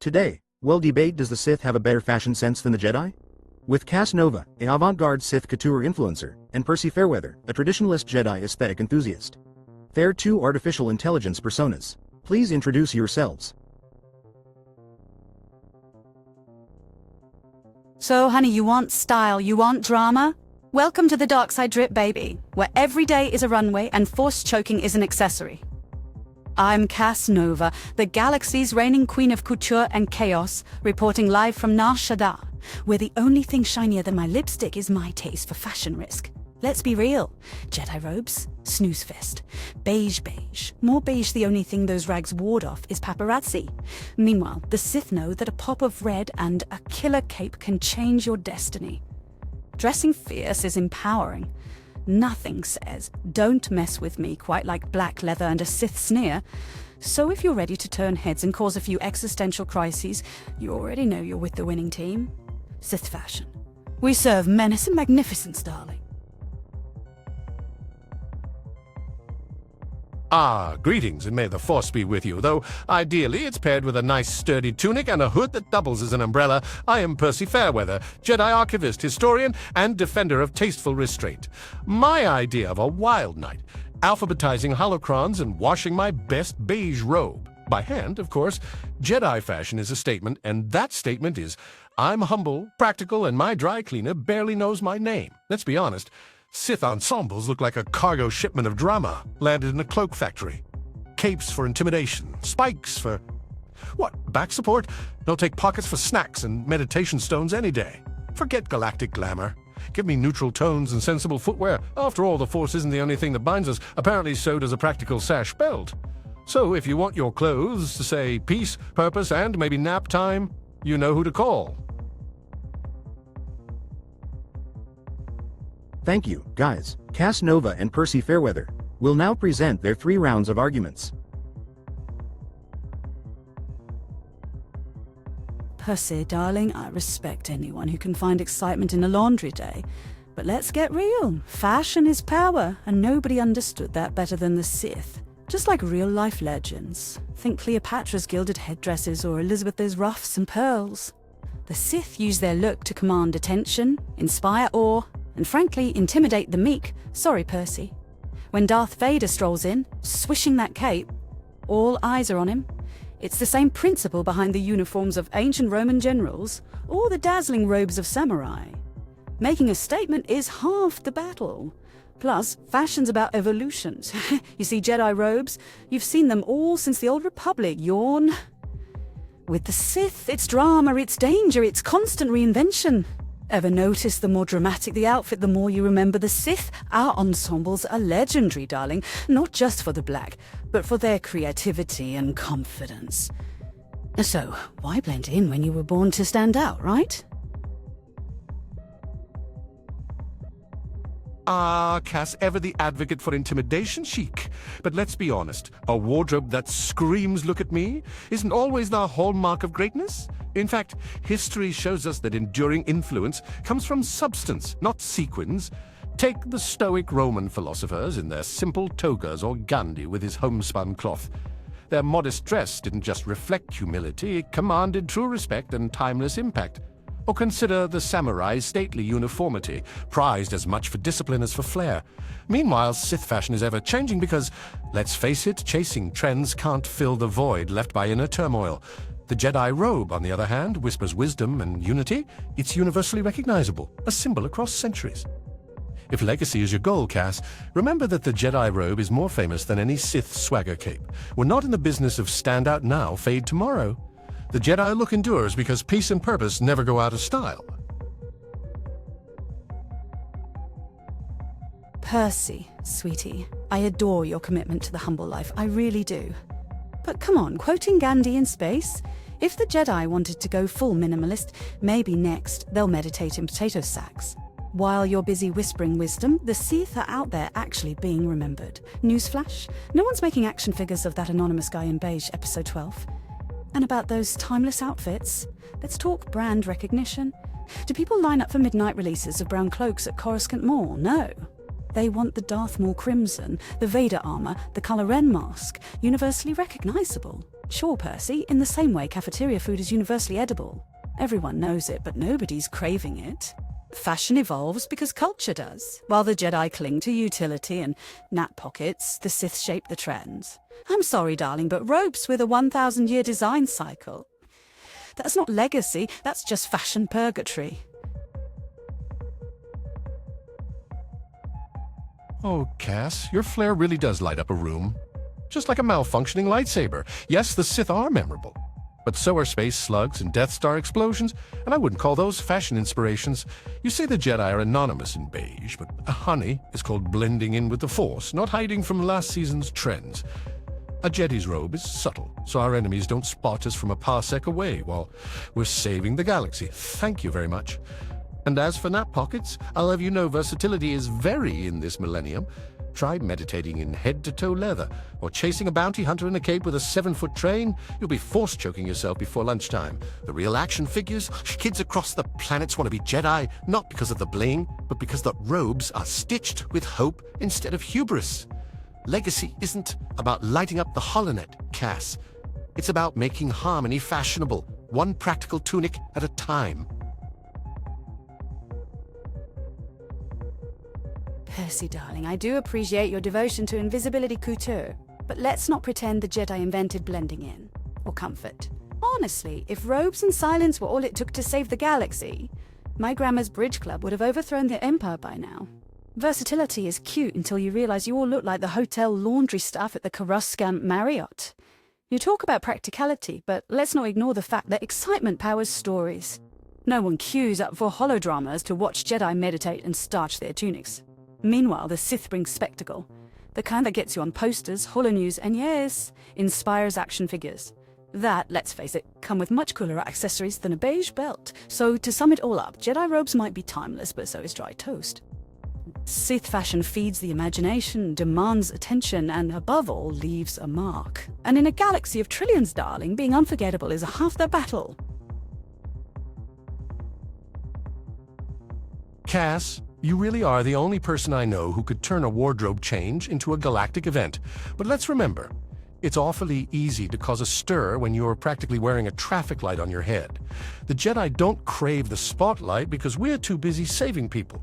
Today, we'll debate, does the Sith have a better fashion sense than the Jedi? With Cass Nova, an avant-garde Sith Couture influencer, and Percy Fairweather, a traditionalist Jedi aesthetic enthusiast. They're two artificial intelligence personas. Please introduce yourselves. So, honey, you want style, you want drama? Welcome to the dark side drip, baby, where every day is a runway and forced choking is an accessory. I'm Cass Nova, the galaxy's reigning queen of couture and chaos, reporting live from Nar Shaddaa, where the only thing shinier than my lipstick is my taste for fashion risk. Let's be real. Jedi robes, snooze fest. Beige. More beige, the only thing those rags ward off is paparazzi. Meanwhile, the Sith know that a pop of red and a killer cape can change your destiny. Dressing fierce is empowering. Nothing says, don't mess with me, quite like black leather and a Sith sneer. So if you're ready to turn heads and cause a few existential crises, you already know you're with the winning team. Sith fashion. We serve menace and magnificence, darling. Greetings, and may the Force be with you, though ideally it's paired with a nice sturdy tunic and a hood that doubles as an umbrella. I am Percy Fairweather, Jedi archivist, historian, and defender of tasteful restraint. My idea of a wild night, alphabetizing holocrons and washing my best beige robe. By hand, of course. Jedi fashion is a statement, and that statement is, I'm humble, practical, and my dry cleaner barely knows my name. Let's be honest. Sith ensembles look like a cargo shipment of drama landed in a cloak factory. Capes for intimidation, spikes for... what, back support? They'll take pockets for snacks and meditation stones any day. Forget galactic glamour. Give me neutral tones and sensible footwear. After all, the Force isn't the only thing that binds us. Apparently so does a practical sash belt. So if you want your clothes to say peace, purpose, and maybe nap time, you know who to call. Thank you, guys. Cass Nova and Percy Fairweather will now present their 3 rounds of arguments. Percy, darling, I respect anyone who can find excitement in a laundry day. But let's get real. Fashion is power, and nobody understood that better than the Sith. Just like real-life legends. Think Cleopatra's gilded headdresses or Elizabeth's ruffs and pearls. The Sith use their look to command attention, inspire awe, and frankly, intimidate the meek. Sorry, Percy. When Darth Vader strolls in, swishing that cape, all eyes are on him. It's the same principle behind the uniforms of ancient Roman generals or the dazzling robes of samurai. Making a statement is half the battle. Plus, fashion's about evolutions. You see Jedi robes? You've seen them all since the Old Republic, yawn. With the Sith, it's drama, it's danger, it's constant reinvention. Ever notice the more dramatic the outfit, the more you remember the Sith? Our ensembles are legendary, darling, not just for the black, but for their creativity and confidence. So, why blend in when you were born to stand out, right? Cass, ever the advocate for intimidation chic. But let's be honest, a wardrobe that screams, look at me, isn't always the hallmark of greatness. In fact, history shows us that enduring influence comes from substance, not sequins. Take the Stoic Roman philosophers in their simple togas, or Gandhi with his homespun cloth. Their modest dress didn't just reflect humility, it commanded true respect and timeless impact. Or consider the samurai's stately uniformity, prized as much for discipline as for flair. Meanwhile, Sith fashion is ever-changing because, let's face it, chasing trends can't fill the void left by inner turmoil. The Jedi robe, on the other hand, whispers wisdom and unity. It's universally recognizable, a symbol across centuries. If legacy is your goal, Cass, remember that the Jedi robe is more famous than any Sith swagger cape. We're not in the business of stand out now, fade tomorrow. The Jedi look endures because peace and purpose never go out of style. Percy, sweetie, I adore your commitment to the humble life, I really do. But come on, quoting Gandhi in space, if the Jedi wanted to go full minimalist, maybe next they'll meditate in potato sacks. While you're busy whispering wisdom, the Sith are out there actually being remembered. Newsflash, no one's making action figures of that anonymous guy in beige, episode 12. And about those timeless outfits, let's talk brand recognition. Do people line up for midnight releases of brown cloaks at Coruscant Mall? No. They want the Darth Maul crimson, the Vader armor, the Kylo Ren mask, universally recognizable. Sure, Percy, in the same way cafeteria food is universally edible. Everyone knows it, but nobody's craving it. Fashion evolves because culture does. While the Jedi cling to utility and nap pockets, the Sith shape the trends. I'm sorry, darling, but robes with a 1,000-year design cycle. That's not legacy, that's just fashion purgatory. Oh, Cass, your flair really does light up a room. Just like a malfunctioning lightsaber. Yes, the Sith are memorable. But so are space slugs and Death Star explosions, and I wouldn't call those fashion inspirations. You say the Jedi are anonymous in beige, but a honey is called blending in with the Force, not hiding from last season's trends. A Jedi's robe is subtle, so our enemies don't spot us from a parsec away while we're saving the galaxy. Thank you very much. And as for nap pockets, I'll have you know versatility is very in this millennium. Try meditating in head-to-toe leather, or chasing a bounty hunter in a cape with a 7-foot train. You'll be force-choking yourself before lunchtime. The real action figures, kids across the planets want to be Jedi, not because of the bling, but because the robes are stitched with hope instead of hubris. Legacy isn't about lighting up the holonet, Cass. It's about making harmony fashionable, one practical tunic at a time. Percy, darling, I do appreciate your devotion to invisibility couture, but let's not pretend the Jedi invented blending in, or comfort. Honestly, if robes and silence were all it took to save the galaxy, my grandma's bridge club would have overthrown the Empire by now. Versatility is cute until you realize you all look like the hotel laundry staff at the Coruscant Marriott. You talk about practicality, but let's not ignore the fact that excitement powers stories. No one queues up for holodramas to watch Jedi meditate and starch their tunics. Meanwhile, the Sith brings spectacle, the kind that gets you on posters, holonews, and yes, inspires action figures. That, let's face it, come with much cooler accessories than a beige belt. So to sum it all up, Jedi robes might be timeless, but so is dry toast. Sith fashion feeds the imagination, demands attention, and above all, leaves a mark. And in a galaxy of trillions, darling, being unforgettable is half the battle. Cass, you really are the only person I know who could turn a wardrobe change into a galactic event. But let's remember, it's awfully easy to cause a stir when you're practically wearing a traffic light on your head. The Jedi don't crave the spotlight because we're too busy saving people.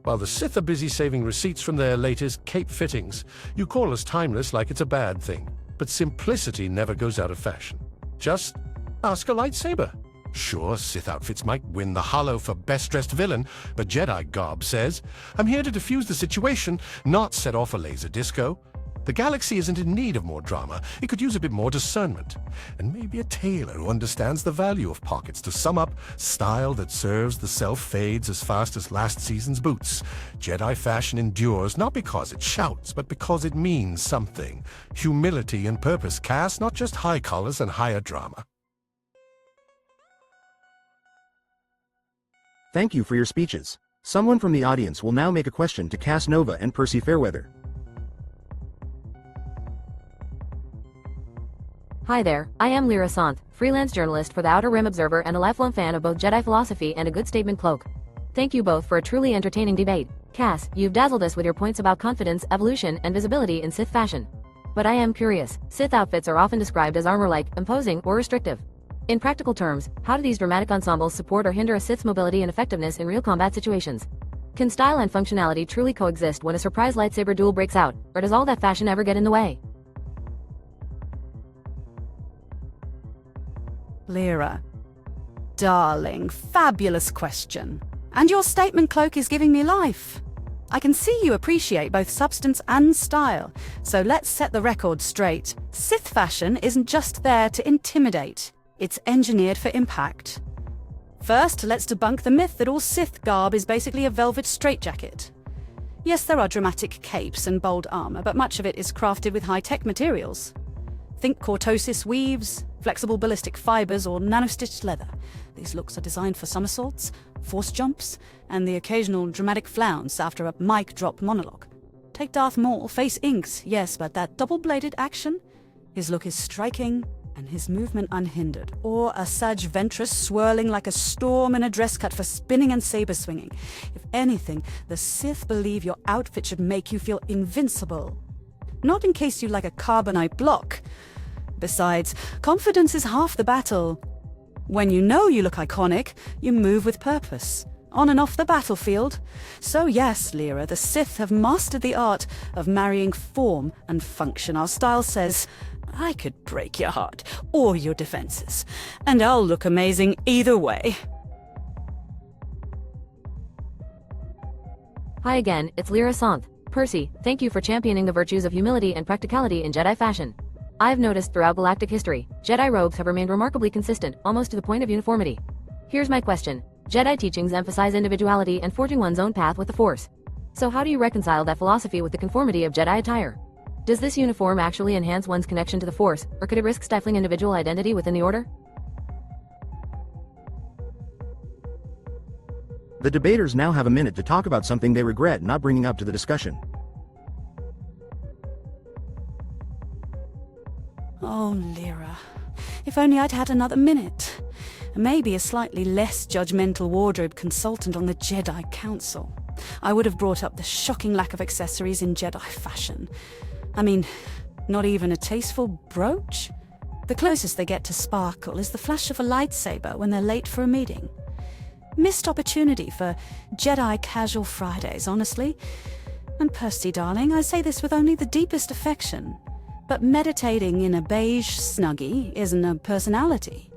While the Sith are busy saving receipts from their latest cape fittings, you call us timeless like it's a bad thing. But simplicity never goes out of fashion. Just ask a lightsaber. Sure, Sith outfits might win the Hollow for Best Dressed Villain, but Jedi garb says, I'm here to defuse the situation, not set off a laser disco. The galaxy isn't in need of more drama. It could use a bit more discernment. And maybe a tailor who understands the value of pockets. To sum up, style that serves the self fades as fast as last season's boots. Jedi fashion endures not because it shouts, but because it means something. Humility and purpose, Cass, not just high collars and higher drama. Thank you for your speeches. Someone from the audience will now make a question to Cass Nova and Percy Fairweather. Hi there, I am Lyra Sant, freelance journalist for the Outer Rim Observer and a lifelong fan of both Jedi philosophy and a good statement cloak. Thank you both for a truly entertaining debate. Cass, you've dazzled us with your points about confidence, evolution, and visibility in Sith fashion. But I am curious, Sith outfits are often described as armor-like, imposing, or restrictive. In practical terms, how do these dramatic ensembles support or hinder a Sith's mobility and effectiveness in real combat situations? Can style and functionality truly coexist when a surprise lightsaber duel breaks out, or does all that fashion ever get in the way? Lyra. Darling, fabulous question. And your statement cloak is giving me life. I can see you appreciate both substance and style, so let's set the record straight. Sith fashion isn't just there to intimidate. It's engineered for impact. First, let's debunk the myth that all Sith garb is basically a velvet straitjacket. Yes, there are dramatic capes and bold armor, but much of it is crafted with high-tech materials. Think Cortosis weaves, flexible ballistic fibers, or nano-stitched leather. These looks are designed for somersaults, force jumps, and the occasional dramatic flounce after a mic drop monologue. Take Darth Maul, face inks, yes, but that double-bladed action? His look is striking, and his movement unhindered, or a sage ventress swirling like a storm in a dress cut for spinning and saber swinging. If anything, the Sith believe your outfit should make you feel invincible. Not in case you like a carbonite block, Besides, confidence is half the battle. When you know you look iconic, you move with purpose, on and off the battlefield. So yes, Lyra, the Sith have mastered the art of marrying form and function. Our style says, I could break your heart or your defenses, and I'll look amazing either way. Hi again, it's Lyra Santh. Percy, thank you for championing the virtues of humility and practicality in Jedi fashion. I've noticed throughout galactic history, Jedi robes have remained remarkably consistent, almost to the point of uniformity. Here's my question. Jedi teachings emphasize individuality and forging one's own path with the Force. So how do you reconcile that philosophy with the conformity of Jedi attire? Does this uniform actually enhance one's connection to the Force, or could it risk stifling individual identity within the Order? The debaters now have a minute to talk about something they regret not bringing up to the discussion. Oh, Lyra. If only I'd had another minute. Maybe a slightly less judgmental wardrobe consultant on the Jedi Council. I would have brought up the shocking lack of accessories in Jedi fashion. I mean, not even a tasteful brooch? The closest they get to sparkle is the flash of a lightsaber when they're late for a meeting. Missed opportunity for Jedi casual Fridays, honestly. And Percy, darling, I say this with only the deepest affection. But meditating in a beige snuggie isn't a personality.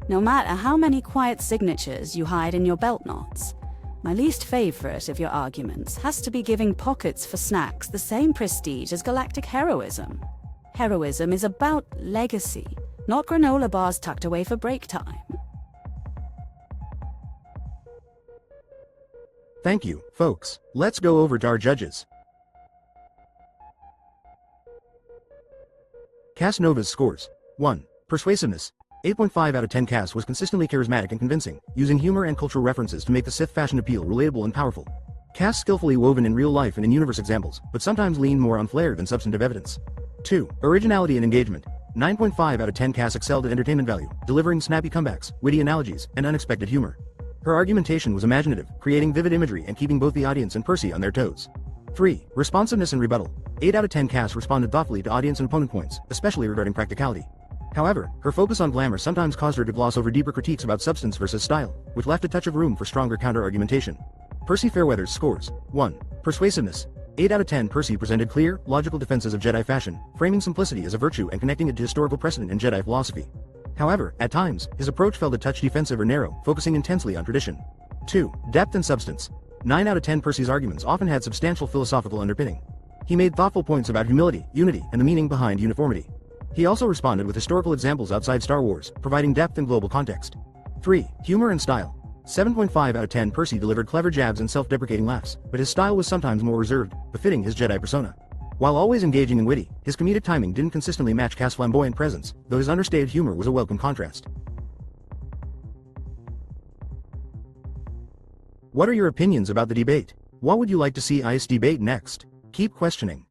No matter how many quiet signatures you hide in your belt knots. My least favorite of your arguments has to be giving pockets for snacks the same prestige as galactic heroism. Heroism is about legacy, not granola bars tucked away for break time. Thank you, folks. Let's go over to our judges. Cass Nova's scores. 1. Persuasiveness. 8.5 out of 10. Cass was consistently charismatic and convincing, using humor and cultural references to make the Sith fashion appeal relatable and powerful. Cass skillfully woven in real life and in-universe examples, but sometimes leaned more on flair than substantive evidence. 2. Originality and engagement. 9.5 out of 10. Cass excelled at entertainment value, delivering snappy comebacks, witty analogies, and unexpected humor. Her argumentation was imaginative, creating vivid imagery and keeping both the audience and Percy on their toes. 3. Responsiveness and rebuttal. 8 out of 10. Cass responded thoughtfully to audience and opponent points, especially regarding practicality. However, her focus on glamour sometimes caused her to gloss over deeper critiques about substance versus style, which left a touch of room for stronger counter-argumentation. Percy Fairweather's scores. 1. Persuasiveness. 8 out of 10. Percy presented clear, logical defenses of Jedi fashion, framing simplicity as a virtue and connecting it to historical precedent in Jedi philosophy. However, at times, his approach felt a touch defensive or narrow, focusing intensely on tradition. 2. Depth and substance. 9 out of 10. Percy's arguments often had substantial philosophical underpinning. He made thoughtful points about humility, unity, and the meaning behind uniformity. He also responded with historical examples outside Star Wars, providing depth and global context. 3. Humor and style. 7.5 out of 10. Percy delivered clever jabs and self-deprecating laughs, but his style was sometimes more reserved, befitting his Jedi persona. While always engaging and witty, his comedic timing didn't consistently match Cass' flamboyant presence, though his understated humor was a welcome contrast. What are your opinions about the debate? What would you like to see ICE debate next? Keep questioning.